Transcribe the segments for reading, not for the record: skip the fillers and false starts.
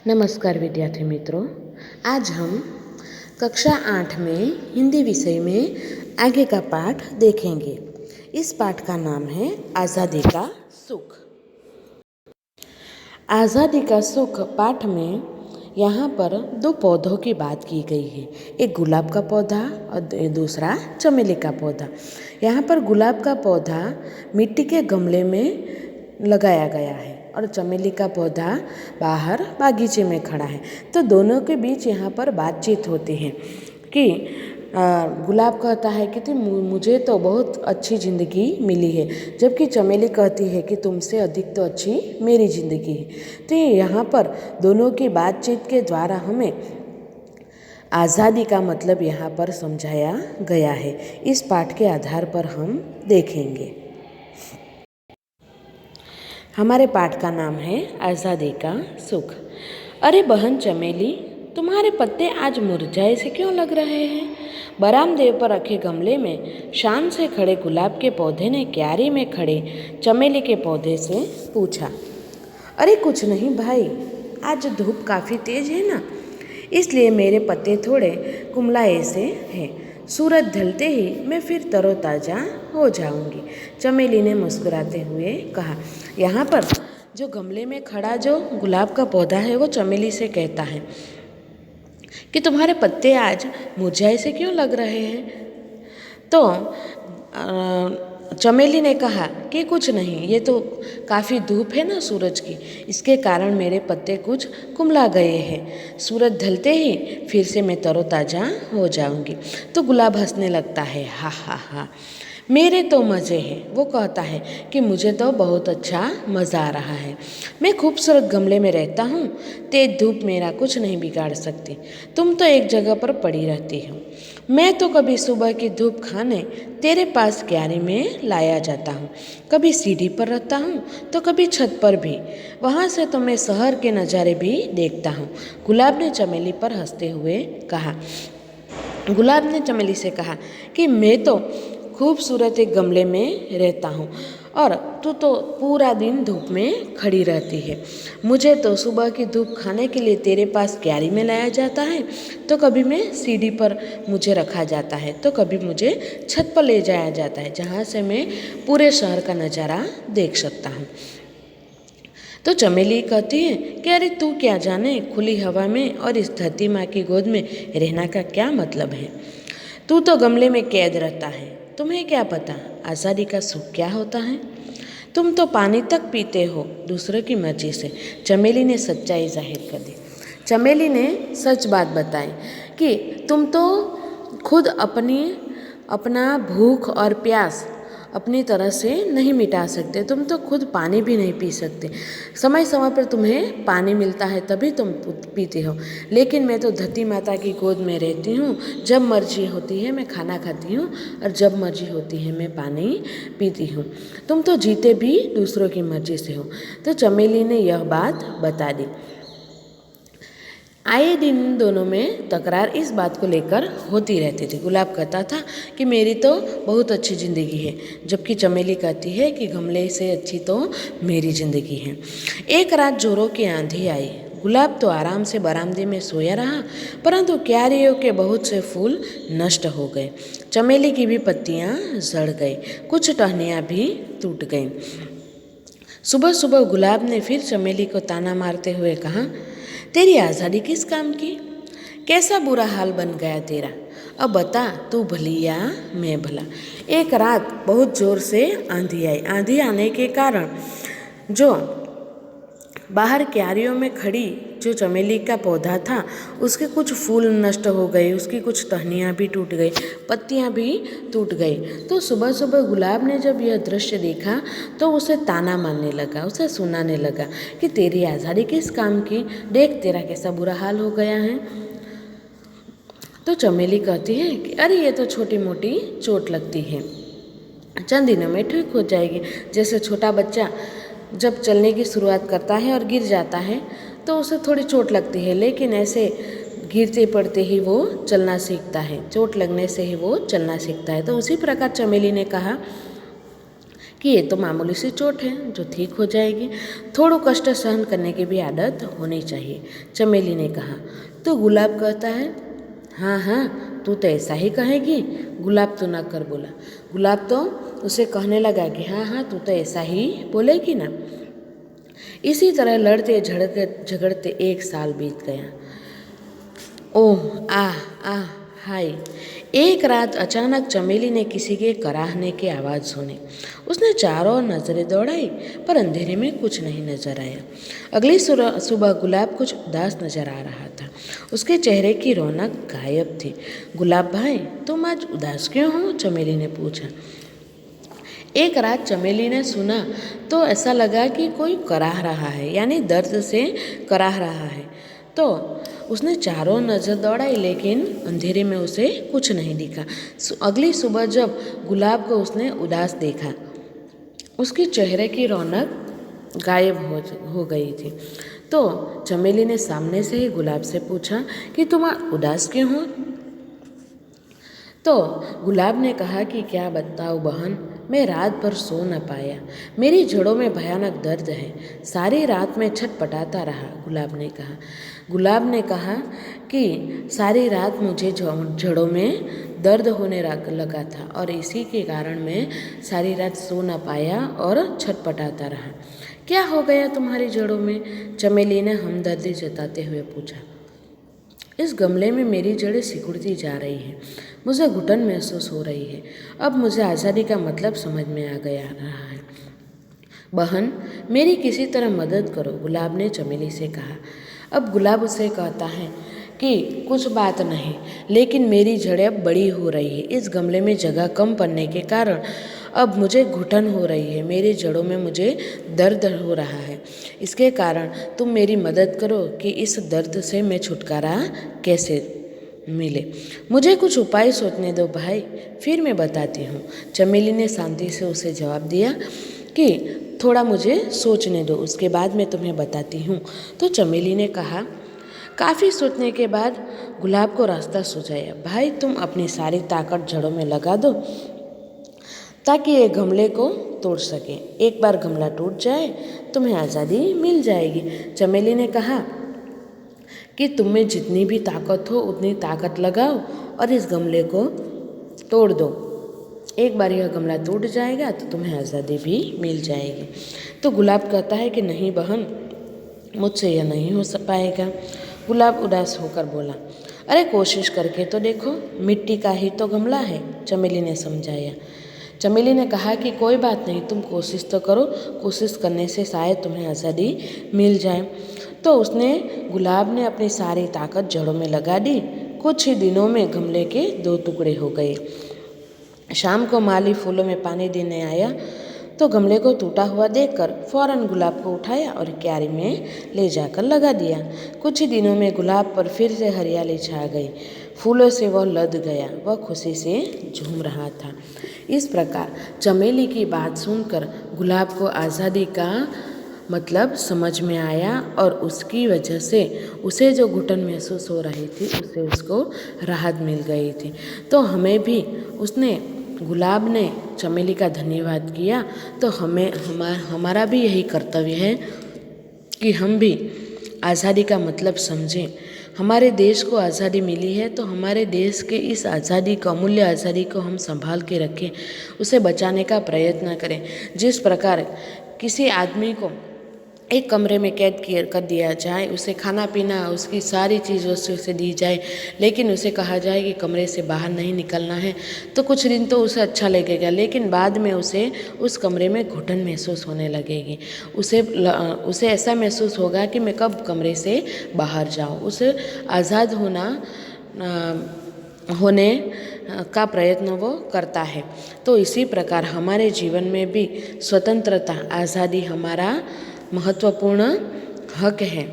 नमस्कार विद्यार्थी मित्रों, आज हम कक्षा 8 में हिंदी विषय में आगे का पाठ देखेंगे। इस पाठ का नाम है आज़ादी का सुख। आज़ादी का सुख पाठ में यहाँ पर दो पौधों की बात की गई है। एक गुलाब का पौधा और दूसरा चमेली का पौधा। यहाँ पर गुलाब का पौधा मिट्टी के गमले में लगाया गया है और चमेली का पौधा बाहर बागीचे में खड़ा है। तो दोनों के बीच यहाँ पर बातचीत होती है कि गुलाब कहता है कि मुझे तो बहुत अच्छी ज़िंदगी मिली है, जबकि चमेली कहती है कि तुमसे अधिक तो अच्छी मेरी ज़िंदगी है। तो यहाँ पर दोनों की बातचीत के द्वारा हमें आज़ादी का मतलब यहाँ पर समझाया गया है। इस पाठ के आधार पर हम देखेंगे। हमारे पाठ का नाम है आज़ादी का सुख। अरे बहन चमेली, तुम्हारे पत्ते आज मुरझाए से क्यों लग रहे हैं? बरामदे पर रखे गमले में शान से खड़े गुलाब के पौधे ने क्यारी में खड़े चमेली के पौधे से पूछा। अरे कुछ नहीं भाई, आज धूप काफ़ी तेज है ना, इसलिए मेरे पत्ते थोड़े कुमलाए से हैं। सूरज ढलते ही मैं फिर तरोताज़ा हो जाऊंगी, चमेली ने मुस्कुराते हुए कहा। यहाँ पर जो गमले में खड़ा जो गुलाब का पौधा है वो चमेली से कहता है कि तुम्हारे पत्ते आज मुरझाए से क्यों लग रहे हैं? तो चमेली ने कहा कि कुछ नहीं, ये तो काफ़ी धूप है ना सूरज की, इसके कारण मेरे पत्ते कुछ कुमला गए हैं। सूरज ढलते ही फिर से मैं तरोताज़ा हो जाऊंगी। तो गुलाब हंसने लगता है, हा हा हा, मेरे तो मज़े हैं। वो कहता है कि मुझे तो बहुत अच्छा मज़ा आ रहा है। मैं खूबसूरत गमले में रहता हूँ, तेज धूप मेरा कुछ नहीं बिगाड़ सकती। तुम तो एक जगह पर पड़ी रहती हो। मैं तो कभी सुबह की धूप खाने तेरे पास क्यारी में लाया जाता हूँ, कभी सीढ़ी पर रहता हूँ तो कभी छत पर भी। वहाँ से तो मैं शहर के नज़ारे भी देखता हूँ। गुलाब ने चमेली पर हंसते हुए कहा। गुलाब ने चमेली से कहा कि मैं तो खूबसूरत एक गमले में रहता हूँ और तू तो पूरा दिन धूप में खड़ी रहती है। मुझे तो सुबह की धूप खाने के लिए तेरे पास क्यारी में लाया जाता है, तो कभी मैं सीढ़ी पर मुझे रखा जाता है, तो कभी मुझे छत पर ले जाया जाता है, जहाँ से मैं पूरे शहर का नज़ारा देख सकता हूँ। तो चमेली कहती है कि अरे तू क्या जाने, खुली हवा में और इस धरती माँ की गोद में रहना का क्या मतलब है? तू तो गमले में कैद रहता है, तुम्हें क्या पता आज़ादी का सुख क्या होता है? तुम तो पानी तक पीते हो दूसरों की मर्जी से। चमेली ने सच्चाई जाहिर कर दी। चमेली ने सच बात बताई कि तुम तो खुद अपना भूख और प्यास अपनी तरह से नहीं मिटा सकते। तुम तो खुद पानी भी नहीं पी सकते। समय समय पर तुम्हें पानी मिलता है तभी तुम पीते हो, लेकिन मैं तो धरती माता की गोद में रहती हूँ। जब मर्जी होती है मैं खाना खाती हूँ और जब मर्जी होती है मैं पानी पीती हूँ। तुम तो जीते भी दूसरों की मर्जी से हो। तो चमेली ने यह बात बता दी। आए दिन दोनों में तकरार इस बात को लेकर होती रहती थी। गुलाब कहता था कि मेरी तो बहुत अच्छी ज़िंदगी है, जबकि चमेली कहती है कि गमले से अच्छी तो मेरी ज़िंदगी है। एक रात जोरों की आंधी आई। गुलाब तो आराम से बरामदे में सोया रहा, परंतु क्यारियों के बहुत से फूल नष्ट हो गए। चमेली की भी पत्तियाँ झड़ गई, कुछ टहनियाँ भी टूट गईं। सुबह सुबह गुलाब ने फिर चमेली को ताना मारते हुए कहा, तेरी आज़ादी किस काम की? कैसा बुरा हाल बन गया तेरा? अब बता, तू भली या मैं भला? एक रात बहुत ज़ोर से आंधी आई। आंधी आने के कारण जो बाहर क्यारियों में खड़ी जो चमेली का पौधा था उसके कुछ फूल नष्ट हो गए, उसकी कुछ टहनियाँ भी टूट गई, पत्तियाँ भी टूट गई। तो सुबह सुबह गुलाब ने जब यह दृश्य देखा तो उसे ताना मारने लगा, उसे सुनाने लगा कि तेरी आज़ादी किस काम की? देख तेरा कैसा बुरा हाल हो गया है। तो चमेली कहती है कि अरे ये तो छोटी मोटी चोट लगती है, चंद दिनों में ठीक हो जाएगी। जैसे छोटा बच्चा जब चलने की शुरुआत करता है और गिर जाता है तो उसे थोड़ी चोट लगती है, लेकिन ऐसे गिरते पड़ते ही वो चलना सीखता है, चोट लगने से ही वो चलना सीखता है। तो उसी प्रकार चमेली ने कहा कि ये तो मामूली सी चोट है जो ठीक हो जाएगी, थोड़ा कष्ट सहन करने की भी आदत होनी चाहिए। चमेली ने कहा। तो गुलाब कहता है, हाँ हाँ तू तो ऐसा ही कहेगी। गुलाब तो ना कर बोला। गुलाब तो उसे कहने लगा कि हाँ हाँ तू तो ऐसा ही बोलेगी ना। इसी तरह लड़ते झगड़ते 1 साल बीत गया। ओह आह आह हाय। एक रात अचानक चमेली ने किसी के कराहने की आवाज़ सुनी। उसने चारों ओर नजरें दौड़ाई पर अंधेरे में कुछ नहीं नजर आया। अगली सुबह गुलाब कुछ उदास नजर आ रहा था। उसके चेहरे की रौनक गायब थी। गुलाब भाई तुम आज उदास क्यों हो? चमेली ने पूछा। एक रात चमेली ने सुना तो ऐसा लगा कि कोई कराह रहा है, यानी दर्द से कराह रहा है। तो उसने चारों नज़र दौड़ाई लेकिन अंधेरे में उसे कुछ नहीं दिखा। अगली सुबह जब गुलाब को उसने उदास देखा, उसके चेहरे की रौनक गायब हो गई थी। तो चमेली ने सामने से ही गुलाब से पूछा कि तुम उदास क्यों हो? तो गुलाब ने कहा कि क्या बताऊँ बहन, मैं रात भर सो न पाया। मेरी जड़ों में भयानक दर्द है। सारी रात मैं छटपटाता रहा। गुलाब ने कहा कि सारी रात मुझे जड़ों में दर्द होने लगा था और इसी के कारण मैं सारी रात सो न पाया और छटपटाता रहा। क्या हो गया तुम्हारी जड़ों में? चमेली ने हमदर्दी जताते हुए पूछा। इस गमले में मेरी जड़ें सिकुड़ती जा रही हैं। मुझे घुटन महसूस हो रही है। अब मुझे आज़ादी का मतलब समझ में आ गया रहा है। बहन मेरी किसी तरह मदद करो, गुलाब ने चमेली से कहा। अब गुलाब उसे कहता है कि कुछ बात नहीं, लेकिन मेरी जड़ें अब बड़ी हो रही है। इस गमले में जगह कम पड़ने के कारण अब मुझे घुटन हो रही है। मेरी जड़ों में मुझे दर्द हो रहा है। इसके कारण तुम मेरी मदद करो कि इस दर्द से मैं छुटकारा कैसे मिले। मुझे कुछ उपाय सोचने दो भाई, फिर मैं बताती हूँ। चमेली ने शांति से उसे जवाब दिया कि थोड़ा मुझे सोचने दो, उसके बाद मैं तुम्हें बताती हूँ। तो चमेली ने कहा। काफ़ी सोचने के बाद गुलाब को रास्ता सुझाया। भाई तुम अपनी सारी ताकत जड़ों में लगा दो ताकि ये गमले को तोड़ सके। एक बार गमला टूट जाए तुम्हें आज़ादी मिल जाएगी। चमेली ने कहा कि तुम में जितनी भी ताकत हो उतनी ताकत लगाओ और इस गमले को तोड़ दो। एक बार यह गमला टूट जाएगा तो तुम्हें आज़ादी भी मिल जाएगी। तो गुलाब कहता है कि नहीं बहन, मुझसे यह नहीं हो पाएगा। गुलाब उदास होकर बोला। अरे कोशिश करके तो देखो, मिट्टी का ही तो गमला है, चमेली ने समझाया। चमेली ने कहा कि कोई बात नहीं, तुम कोशिश तो करो, कोशिश करने से शायद तुम्हें आज़ादी मिल जाए। तो गुलाब ने अपनी सारी ताकत जड़ों में लगा दी। कुछ ही दिनों में गमले के 2 टुकड़े हो गए। शाम को माली फूलों में पानी देने आया तो गमले को टूटा हुआ देखकर फौरन गुलाब को उठाया और क्यारी में ले जाकर लगा दिया। कुछ ही दिनों में गुलाब पर फिर से हरियाली छा गई। फूलों से वह लद गया, वह खुशी से झूम रहा था। इस प्रकार चमेली की बात सुनकर गुलाब को आज़ादी का मतलब समझ में आया और उसकी वजह से उसे जो घुटन महसूस हो रही थी उससे उसको राहत मिल गई थी। तो हमें भी गुलाब ने चमेली का धन्यवाद किया। तो हमारा भी यही कर्तव्य है कि हम भी आज़ादी का मतलब समझें। हमारे देश को आज़ादी मिली है तो हमारे देश के इस आज़ादी को, अमूल्य आज़ादी को हम संभाल के रखें, उसे बचाने का प्रयत्न करें। जिस प्रकार किसी आदमी को एक कमरे में कैद कर दिया जाए, उसे खाना पीना उसकी सारी चीज़ उसे दी जाए, लेकिन उसे कहा जाए कि कमरे से बाहर नहीं निकलना है, तो कुछ दिन तो उसे अच्छा लगेगा, लेकिन बाद में उसे उस कमरे में घुटन महसूस होने लगेगी। उसे ऐसा महसूस होगा कि मैं कब कमरे से बाहर जाऊं। उसे आज़ाद होने का प्रयत्न वो करता है। तो इसी प्रकार हमारे जीवन में भी स्वतंत्रता, आज़ादी हमारा महत्वपूर्ण हक है।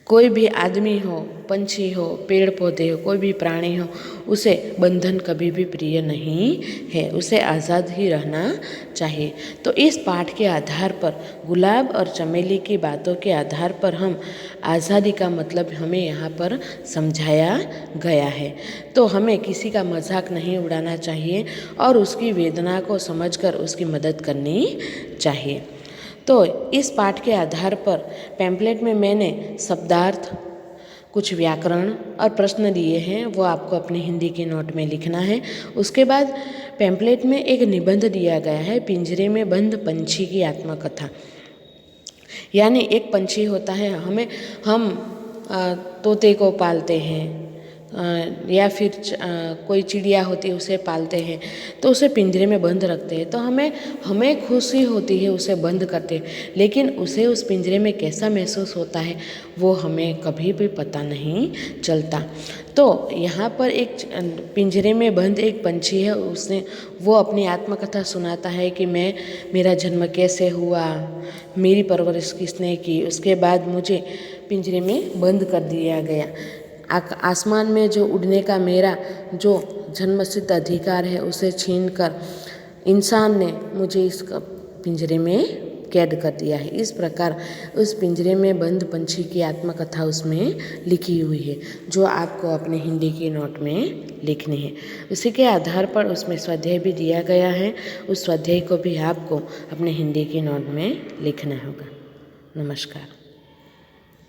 कोई भी आदमी हो, पंछी हो, पेड़ पौधे हो, कोई भी प्राणी हो, उसे बंधन कभी भी प्रिय नहीं है, उसे आज़ाद ही रहना चाहिए। तो इस पाठ के आधार पर, गुलाब और चमेली की बातों के आधार पर हम आज़ादी का मतलब हमें यहाँ पर समझाया गया है। तो हमें किसी का मजाक नहीं उड़ाना चाहिए और उसकी वेदना को समझकर उसकी मदद करनी चाहिए। तो इस पाठ के आधार पर पैम्पलेट में मैंने शब्दार्थ, कुछ व्याकरण और प्रश्न दिए हैं, वो आपको अपने हिंदी के नोट में लिखना है। उसके बाद पैम्पलेट में एक निबंध दिया गया है, पिंजरे में बंद पंछी की आत्मकथा। यानी एक पंछी होता है, हम तोते को पालते हैं या फिर कोई चिड़िया होती है उसे पालते हैं, तो उसे पिंजरे में बंद रखते हैं, तो हमें खुशी होती है उसे बंद करते हैं, लेकिन उसे उस पिंजरे में कैसा महसूस होता है वो हमें कभी भी पता नहीं चलता। तो यहाँ पर एक पिंजरे में बंद एक पंछी है, वो अपनी आत्मकथा सुनाता है कि मेरा जन्म कैसे हुआ, मेरी परवरिश किसने की, उसके बाद मुझे पिंजरे में बंद कर दिया गया। आसमान में जो उड़ने का मेरा जो जन्मसिद्ध अधिकार है उसे छीनकर इंसान ने मुझे इस पिंजरे में कैद कर दिया है। इस प्रकार उस पिंजरे में बंद पंछी की आत्मकथा उसमें लिखी हुई है, जो आपको अपने हिंदी के नोट में लिखनी है। उसी के आधार पर उसमें स्वाध्याय भी दिया गया है, उस स्वाध्याय को भी आपको अपने हिंदी के नोट में लिखना होगा। नमस्कार।